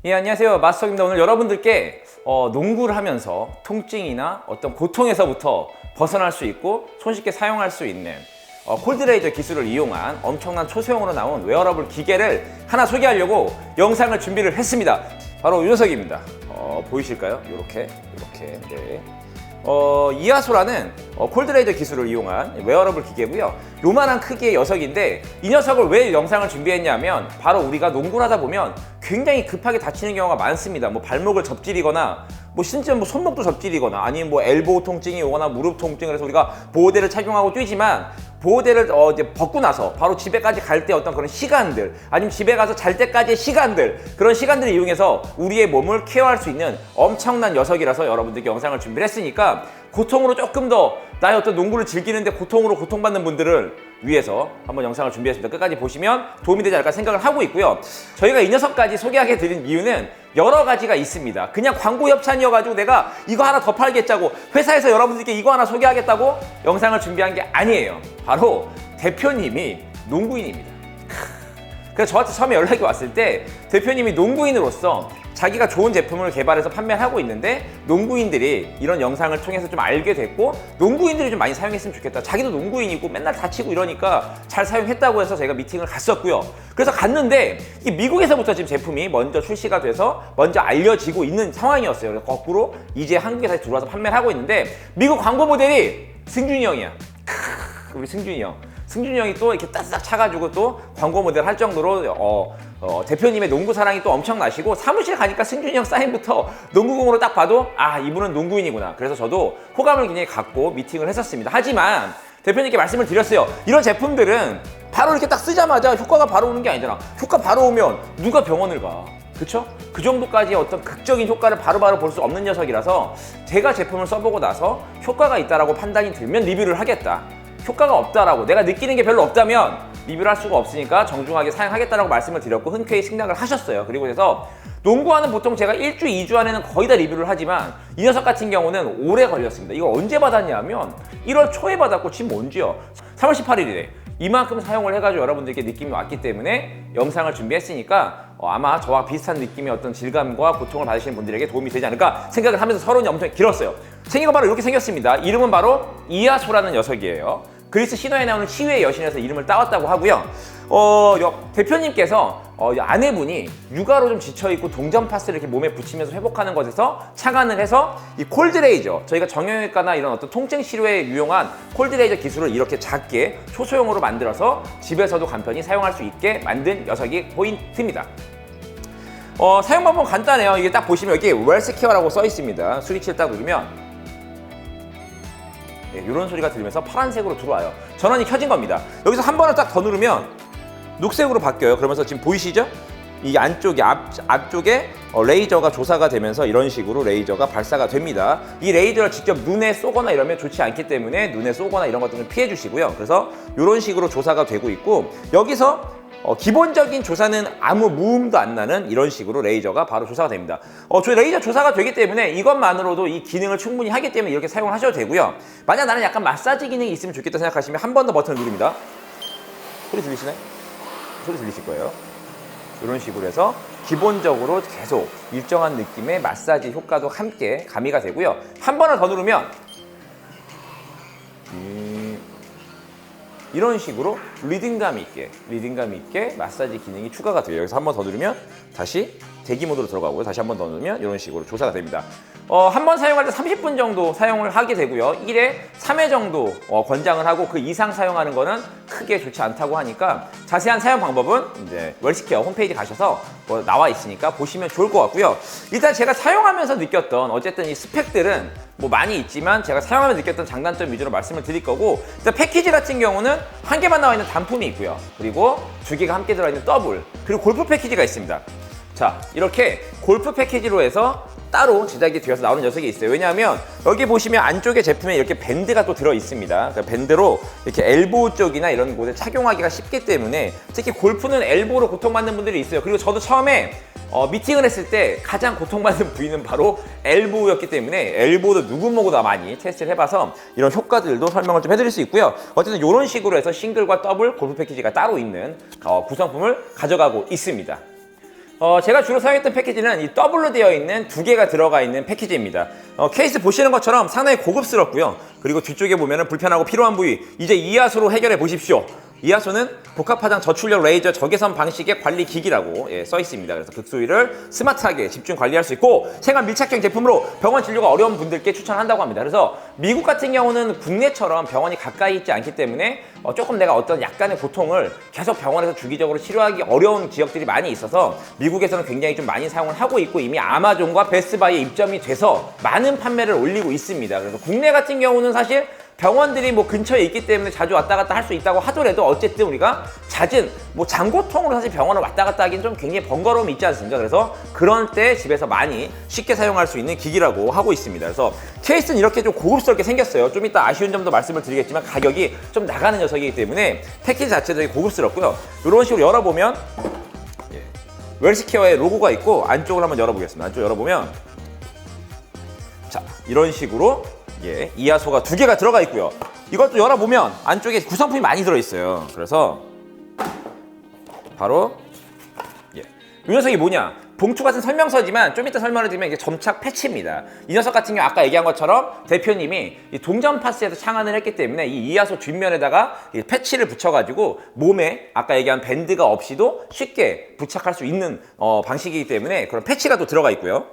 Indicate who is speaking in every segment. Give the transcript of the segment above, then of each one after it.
Speaker 1: 예, 안녕하세요. 마스터입니다. 오늘 여러분들께 농구를 하면서 통증이나 어떤 고통에서부터 벗어날 수 있고 손쉽게 사용할 수 있는 콜드레이저 기술을 이용한 엄청난 초소형으로 나온 웨어러블 기계를 하나 소개하려고 영상을 준비를 했습니다. 바로 이 녀석입니다. 보이실까요? 이렇게. 네. 이하소라는 콜드레이저 기술을 이용한 웨어러블 기계고요. 요만한 크기의 녀석인데 이 녀석을 왜 영상을 준비했냐면 바로 우리가 농구를 하다 보면 굉장히 급하게 다치는 경우가 많습니다. 뭐 발목을 접질리거나 심지어 손목도 접질리거나 아니면 엘보우 통증이 오거나 무릎 통증을 해서 우리가 보호대를 착용하고 뛰지만 보호대를 이제 벗고 나서 바로 집에까지 갈 때 어떤 그런 시간들 아니면 집에 가서 잘 때까지의 시간들 그런 시간들을 이용해서 우리의 몸을 케어할 수 있는 엄청난 녀석이라서 여러분들께 영상을 준비를 했으니까 고통으로 조금 더 나의 어떤 농구를 즐기는데 고통으로 고통받는 분들을 위해서 한번 영상을 준비했습니다. 끝까지 보시면 도움이 되지 않을까 생각을 하고 있고요. 저희가 이 녀석까지 소개하게 드린 이유는 여러 가지가 있습니다. 그냥 광고 협찬이어가지고 내가 이거 하나 더 팔겠다고 회사에서 여러분들께 이거 하나 소개하겠다고 영상을 준비한 게 아니에요. 바로 대표님이 농구인입니다. 그래서 저한테 처음에 연락이 왔을 때 대표님이 농구인으로서 자기가 좋은 제품을 개발해서 판매를 하고 있는데 농구인들이 이런 영상을 통해서 좀 알게 됐고 농구인들이 좀 많이 사용했으면 좋겠다. 자기도 농구인이고 맨날 다치고 이러니까 잘 사용했다고 해서 제가 미팅을 갔었고요. 그래서 갔는데 이 미국에서부터 지금 제품이 먼저 출시가 돼서 먼저 알려지고 있는 상황이었어요. 그래서 거꾸로 이제 한국에 다시 들어와서 판매를 하고 있는데 미국 광고 모델이 승준이 형이야. 우리 승준이 형. 승준이 형이 또 이렇게 따스닥 차가지고 또 광고 모델 할 정도로 대표님의 농구 사랑이 또 엄청나시고 사무실 가니까 승준이 형 사인부터 농구공으로 딱 봐도 아 이분은 농구인이구나. 그래서 저도 호감을 굉장히 갖고 미팅을 했었습니다. 하지만 대표님께 말씀을 드렸어요. 이런 제품들은 바로 이렇게 딱 쓰자마자 효과가 바로 오는 게 아니잖아. 효과 바로 오면 누가 병원을 가. 그쵸? 그 정도까지의 어떤 극적인 효과를 바로바로 볼 수 없는 녀석이라서 제가 제품을 써보고 나서 효과가 있다라고 판단이 들면 리뷰를 하겠다. 효과가 없다라고 내가 느끼는 게 별로 없다면 리뷰를 할 수가 없으니까 정중하게 사용하겠다라고 말씀을 드렸고 흔쾌히 승낙을 하셨어요. 그리고 그래서 농구화는 보통 제가 1주, 2주 안에는 거의 다 리뷰를 하지만 이 녀석 같은 경우는 오래 걸렸습니다. 이거 언제 받았냐면 1월 초에 받았고 지금 언제요? 3월 18일이래. 이만큼 사용을 해가지고 여러분들께 느낌이 왔기 때문에 영상을 준비했으니까 아마 저와 비슷한 느낌의 어떤 질감과 고통을 받으시는 분들에게 도움이 되지 않을까 생각을 하면서 서론이 엄청 길었어요. 생긴 건 바로 이렇게 생겼습니다. 이름은 바로 이하소라는 녀석이에요. 그리스 신화에 나오는 치유의 여신에서 이름을 따왔다고 하고요. 대표님께서 아내분이 육아로 좀 지쳐있고 동전 파스를 이렇게 몸에 붙이면서 회복하는 것에서 착안을 해서 이 콜드레이저 저희가 정형외과나 이런 어떤 통증 치료에 유용한 콜드레이저 기술을 이렇게 작게 초소형으로 만들어서 집에서도 간편히 사용할 수 있게 만든 녀석이 포인트입니다. 사용 방법은 간단해요. 이게 딱 보시면 여기 웰스케어라고 써 있습니다. 스위치를 딱 누르면 이런 소리가 들리면서 파란색으로 들어와요. 전원이 켜진 겁니다. 여기서 한 번을 딱 더 누르면 녹색으로 바뀌어요. 그러면서 지금 보이시죠? 이 안쪽에 앞쪽에 레이저가 조사가 되면서 이런 식으로 레이저가 발사가 됩니다. 이 레이저를 직접 눈에 쏘거나 이러면 좋지 않기 때문에 눈에 쏘거나 이런 것들은 피해 주시고요. 그래서 이런 식으로 조사가 되고 있고 여기서 기본적인 조사는 아무 무음도 안 나는 이런 식으로 레이저가 바로 조사가 됩니다. 저희 레이저 조사가 되기 때문에 이것만으로도 이 기능을 충분히 하기 때문에 이렇게 사용을 하셔도 되고요. 만약 나는 약간 마사지 기능이 있으면 좋겠다 생각하시면 한 번 더 버튼을 누릅니다. 소리 들리시나요? 소리 들리실 거예요. 이런 식으로 해서 기본적으로 계속 일정한 느낌의 마사지 효과도 함께 가미가 되고요. 한 번을 더 누르면 이런 식으로 리듬감 있게 마사지 기능이 추가가 돼요. 여기서 한 번 더 누르면 다시 대기 모드로 들어가고요. 다시 한 번 더 누르면 이런 식으로 조사가 됩니다. 한 번 사용할 때 30분 정도 사용을 하게 되고요. 1회 3회 정도 권장을 하고 그 이상 사용하는 거는 크게 좋지 않다고 하니까 자세한 사용 방법은 이제 웰스케어 홈페이지 가셔서 나와 있으니까 보시면 좋을 것 같고요. 일단 제가 사용하면서 느꼈던 어쨌든 이 스펙들은 많이 있지만 제가 사용하면서 느꼈던 장단점 위주로 말씀을 드릴 거고 일단 패키지 같은 경우는 한 개만 나와 있는 단품이 있고요. 그리고 두 개가 함께 들어있는 더블 그리고 골프 패키지가 있습니다. 자 이렇게 골프 패키지로 해서 따로 제작이 되어서 나오는 녀석이 있어요. 왜냐하면 여기 보시면 안쪽에 제품에 이렇게 밴드가 또 들어 있습니다. 그러니까 밴드로 이렇게 엘보우 쪽이나 이런 곳에 착용하기가 쉽기 때문에 특히 골프는 엘보우로 고통받는 분들이 있어요. 그리고 저도 처음에 미팅을 했을 때 가장 고통받는 부위는 바로 엘보우였기 때문에 엘보우도 누구모고 다 많이 테스트를 해봐서 이런 효과들도 설명을 좀 해드릴 수 있고요. 어쨌든 이런 식으로 해서 싱글과 더블 골프 패키지가 따로 있는 구성품을 가져가고 있습니다. 제가 주로 사용했던 패키지는 이 더블로 되어 있는 2개가 들어가 있는 패키지입니다. 케이스 보시는 것처럼 상당히 고급스럽고요. 그리고 뒤쪽에 보면 불편하고 필요한 부위 이제 이하소로 해결해 보십시오. 이하소는 복합화장 저출력 레이저 적외선 방식의 관리 기기라고 써 있습니다. 그래서 극소위를 스마트하게 집중 관리할 수 있고 생활 밀착형 제품으로 병원 진료가 어려운 분들께 추천한다고 합니다. 그래서 미국 같은 경우는 국내처럼 병원이 가까이 있지 않기 때문에 조금 내가 어떤 약간의 고통을 계속 병원에서 주기적으로 치료하기 어려운 지역들이 많이 있어서 미국에서는 굉장히 좀 많이 사용을 하고 있고 이미 아마존과 베스트바이에 입점이 돼서 많은 판매를 올리고 있습니다. 그래서 국내 같은 경우는 사실 병원들이 뭐 근처에 있기 때문에 자주 왔다 갔다 할 수 있다고 하더라도 어쨌든 우리가 잦은 뭐 장고통으로 사실 병원을 왔다 갔다 하기는 좀 굉장히 번거로움이 있지 않습니까? 그래서 그런 때 집에서 많이 쉽게 사용할 수 있는 기기라고 하고 있습니다. 그래서 케이스는 이렇게 좀 고급스럽게 생겼어요. 좀 이따 아쉬운 점도 말씀을 드리겠지만 가격이 좀 나가는 녀석이기 때문에 패키지 자체도 되게 고급스럽고요. 이런 식으로 열어보면 웰스케어의 로고가 있고 안쪽을 한번 열어보겠습니다. 안쪽 열어보면 자 이런 식으로 이하소가 2개가 들어가 있고요. 이것도 열어보면 안쪽에 구성품이 많이 들어있어요. 그래서 바로 이 녀석이 뭐냐? 봉투 같은 설명서지만 좀 이따 설명을 드리면 이게 점착 패치입니다. 이 녀석 같은 경우 아까 얘기한 것처럼 대표님이 이 동전 파스에서 창안을 했기 때문에 이 이하소 뒷면에다가 이 패치를 붙여가지고 몸에 아까 얘기한 밴드가 없이도 쉽게 부착할 수 있는 방식이기 때문에 그런 패치가 또 들어가 있고요.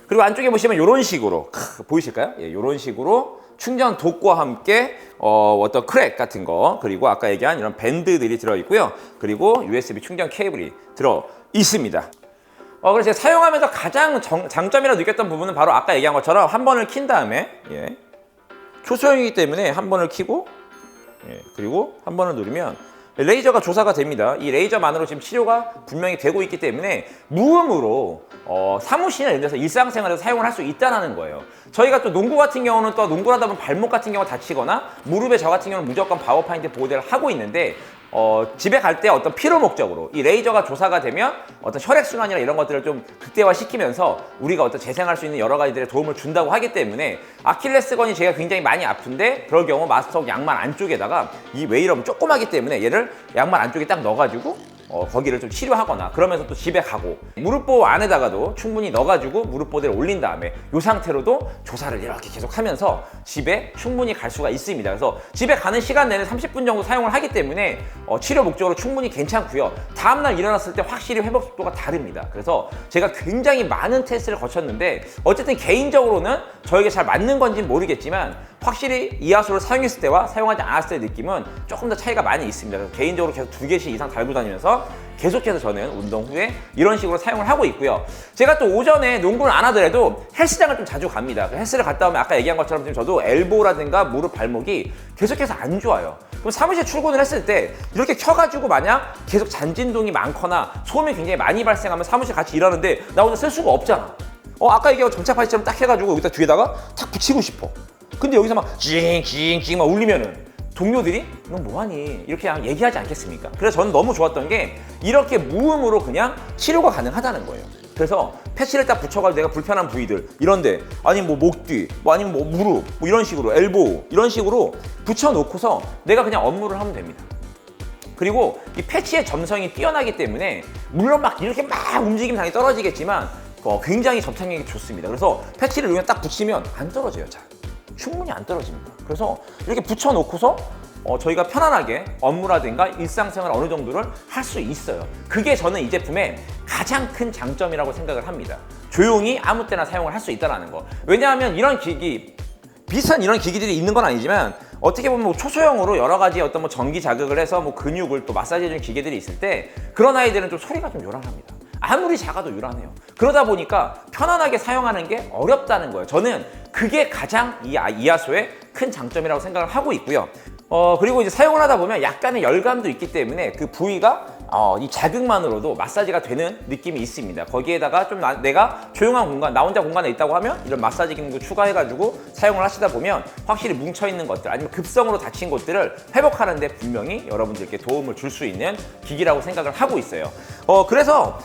Speaker 1: 그리고 안쪽에 보시면 이런 식으로 보이실까요? 이런 식으로 충전 도구와 함께 어떤 크랙 같은 거 그리고 아까 얘기한 이런 밴드들이 들어있고요. 그리고 USB 충전 케이블이 들어 있습니다. 그래서 제가 사용하면서 가장 장점이라고 느꼈던 부분은 바로 아까 얘기한 것처럼 한 번을 킨 다음에 초소형이기 때문에 한 번을 키고 그리고 한 번을 누르면 레이저가 조사가 됩니다. 이 레이저만으로 지금 치료가 분명히 되고 있기 때문에 무음으로 사무실이나 이런 데서 일상생활에서 사용을 할 수 있다는 거예요. 저희가 또 농구 같은 경우는 또 농구를 하다 보면 발목 같은 경우 다치거나 무릎에 저 같은 경우는 무조건 바워파인트 보호대를 하고 있는데 집에 갈 때 어떤 필요 목적으로 이 레이저가 조사가 되면 어떤 혈액순환이나 이런 것들을 좀 극대화시키면서 우리가 어떤 재생할 수 있는 여러 가지들의 도움을 준다고 하기 때문에 아킬레스건이 제가 굉장히 많이 아픈데 그럴 경우 마스터홈 양말 안쪽에다가 이 웨이러브 조그마기 때문에 얘를 양말 안쪽에 딱 넣어가지고 거기를 좀 치료하거나 그러면서 또 집에 가고 무릎보호 안에다가도 충분히 넣어가지고 무릎보호대를 올린 다음에 이 상태로도 조사를 이렇게 계속 하면서 집에 충분히 갈 수가 있습니다. 그래서 집에 가는 시간 내내 30분 정도 사용을 하기 때문에 치료 목적으로 충분히 괜찮고요. 다음날 일어났을 때 확실히 회복 속도가 다릅니다. 그래서 제가 굉장히 많은 테스트를 거쳤는데 어쨌든 개인적으로는 저에게 잘 맞는 건지는 모르겠지만 확실히 이하소를 사용했을 때와 사용하지 않았을 때의 느낌은 조금 더 차이가 많이 있습니다. 그래서 개인적으로 계속 2개씩 이상 달고 다니면서 계속해서 저는 운동 후에 이런 식으로 사용을 하고 있고요. 제가 또 오전에 농구를 안 하더라도 헬스장을 좀 자주 갑니다. 헬스를 갔다 오면 아까 얘기한 것처럼 지금 저도 엘보라든가 무릎, 발목이 계속해서 안 좋아요. 그럼 사무실 출근을 했을 때 이렇게 켜가지고 만약 계속 잔진동이 많거나 소음이 굉장히 많이 발생하면 사무실 같이 일하는데 나 혼자 쓸 수가 없잖아. 아까 얘기한 점착 파이처럼 딱 해가지고 여기다 뒤에다가 탁 붙이고 싶어. 근데 여기서 막 징징징 막 울리면은 동료들이 너 뭐하니? 이렇게 그냥 얘기하지 않겠습니까? 그래서 저는 너무 좋았던 게 이렇게 무음으로 그냥 치료가 가능하다는 거예요. 그래서 패치를 딱 붙여가지고 내가 불편한 부위들 이런데 아니면 뭐 목 뒤, 뭐 아니면 뭐 무릎, 뭐 이런 식으로 엘보우 이런 식으로 붙여놓고서 내가 그냥 업무를 하면 됩니다. 그리고 이 패치의 점성이 뛰어나기 때문에 물론 막 이렇게 막 움직임 당연히 떨어지겠지만 굉장히 접착력이 좋습니다. 그래서 패치를 여기 딱 붙이면 안 떨어져요. 잘. 충분히 안 떨어집니다. 그래서 이렇게 붙여놓고서 저희가 편안하게 업무라든가 일상생활 어느 정도를 할 수 있어요. 그게 저는 이 제품의 가장 큰 장점이라고 생각을 합니다. 조용히 아무 때나 사용을 할 수 있다는 거. 왜냐하면 이런 기기, 비슷한 이런 기기들이 있는 건 아니지만 어떻게 보면 뭐 초소형으로 여러 가지 어떤 뭐 전기 자극을 해서 뭐 근육을 또 마사지해주는 기계들이 있을 때 그런 아이들은 좀 소리가 좀 요란합니다. 아무리 작아도 요란해요. 그러다 보니까 편안하게 사용하는 게 어렵다는 거예요. 저는 그게 가장 이하소의 큰 장점이라고 생각을 하고 있고요. 그리고 이제 사용을 하다 보면 약간의 열감도 있기 때문에 그 부위가 이 자극만으로도 마사지가 되는 느낌이 있습니다. 거기에다가 좀 내가 조용한 공간, 나 혼자 공간에 있다고 하면 이런 마사지 기능도 추가해가지고 사용을 하시다 보면 확실히 뭉쳐있는 것들 아니면 급성으로 다친 곳들을 회복하는 데 분명히 여러분들께 도움을 줄 수 있는 기기라고 생각을 하고 있어요. 그래서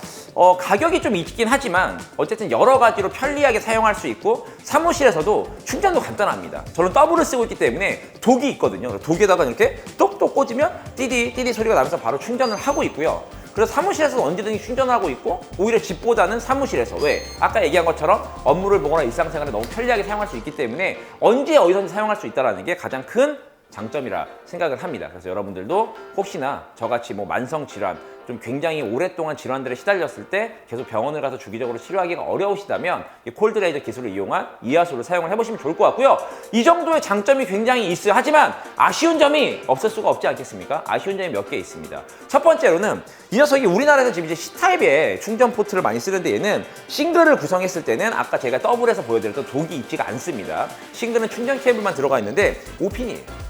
Speaker 1: 가격이 좀 있긴 하지만 어쨌든 여러 가지로 편리하게 사용할 수 있고 사무실에서도 충전도 간단합니다. 저는 더블을 쓰고 있기 때문에 독이 있거든요. 독에다가 이렇게 똑똑 꽂으면 띠디 띠디 소리가 나면서 바로 충전을 하고 있고요. 그래서 사무실에서 언제든지 충전하고 있고 오히려 집보다는 사무실에서 왜? 아까 얘기한 것처럼 업무를 보거나 일상생활에 너무 편리하게 사용할 수 있기 때문에 언제 어디서든지 사용할 수 있다는 게 가장 큰 장점이라 생각을 합니다. 그래서 여러분들도 혹시나 저같이 뭐 만성 질환, 좀 굉장히 오랫동안 질환들에 시달렸을 때 계속 병원을 가서 주기적으로 치료하기가 어려우시다면 이 콜드레이저 기술을 이용한 이하수를 사용을 해보시면 좋을 것 같고요. 이 정도의 장점이 굉장히 있어요. 하지만 아쉬운 점이 없을 수가 없지 않겠습니까? 아쉬운 점이 몇 개 있습니다. 첫 번째로는 이 녀석이 우리나라에서 지금 이제 C타입의 충전 포트를 많이 쓰는데 얘는 싱글을 구성했을 때는 아까 제가 더블에서 보여드렸던 독이 있지가 않습니다. 싱글은 충전 케이블만 들어가 있는데 5핀이에요.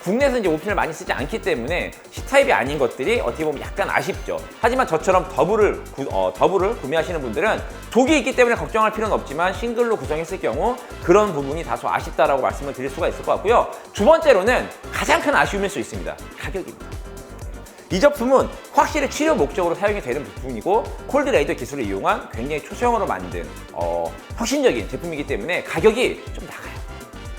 Speaker 1: 국내에서 이제 5핀을 많이 쓰지 않기 때문에 C타입이 아닌 것들이 어떻게 보면 약간 아쉽죠. 하지만 저처럼 더블을 구매하시는 분들은 독이 있기 때문에 걱정할 필요는 없지만 싱글로 구성했을 경우 그런 부분이 다소 아쉽다라고 말씀을 드릴 수가 있을 것 같고요. 두 번째로는 가장 큰 아쉬움일 수 있습니다. 가격입니다. 이 제품은 확실히 치료 목적으로 사용이 되는 부품이고 콜드레이저 기술을 이용한 굉장히 초소형으로 만든 혁신적인 제품이기 때문에 가격이 좀 나가요.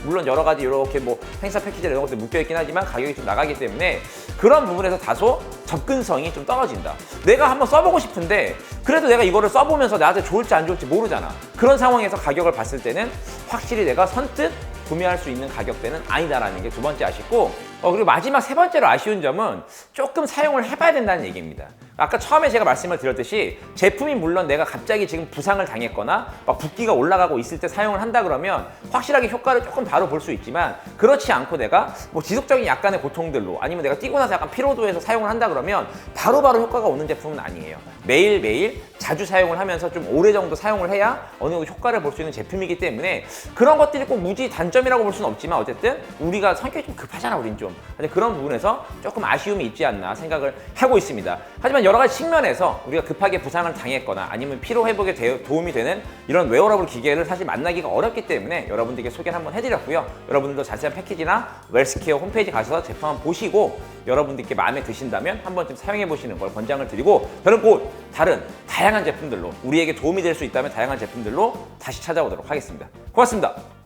Speaker 1: 물론 여러 가지 이렇게 뭐 행사 패키지 이런 것들 묶여있긴 하지만 가격이 좀 나가기 때문에 그런 부분에서 다소 접근성이 좀 떨어진다. 내가 한번 써보고 싶은데 그래도 내가 이거를 써보면서 나한테 좋을지 안 좋을지 모르잖아. 그런 상황에서 가격을 봤을 때는 확실히 내가 선뜻 구매할 수 있는 가격대는 아니다라는 게 두 번째 아쉽고 그리고 마지막 세 번째로 아쉬운 점은 조금 사용을 해봐야 된다는 얘기입니다. 아까 처음에 제가 말씀을 드렸듯이 제품이 물론 내가 갑자기 지금 부상을 당했거나 막 붓기가 올라가고 있을 때 사용을 한다 그러면 확실하게 효과를 조금 바로 볼 수 있지만 그렇지 않고 내가 뭐 지속적인 약간의 고통들로 아니면 내가 뛰고 나서 약간 피로도에서 사용을 한다 그러면 바로바로 효과가 오는 제품은 아니에요. 매일매일 자주 사용을 하면서 좀 오래 정도 사용을 해야 어느 정도 효과를 볼 수 있는 제품이기 때문에 그런 것들이 꼭 무지 단점이라고 볼 수는 없지만 어쨌든 우리가 성격이 좀 급하잖아 우린 좀. 그런 부분에서 조금 아쉬움이 있지 않나 생각을 하고 있습니다. 하지만 여러 가지 측면에서 우리가 급하게 부상을 당했거나 아니면 피로 회복에 도움이 되는 이런 웨어러블 기계를 사실 만나기가 어렵기 때문에 여러분들께 소개를 한번 해드렸고요. 여러분들도 자세한 패키지나 웰스케어 홈페이지 가셔서 제품 한번 보시고 여러분들께 마음에 드신다면 한 번쯤 사용해 보시는 걸 권장을 드리고 저는 곧 다른 다양한 제품들로 우리에게 도움이 될 수 있다면 다양한 제품들로 다시 찾아오도록 하겠습니다. 고맙습니다.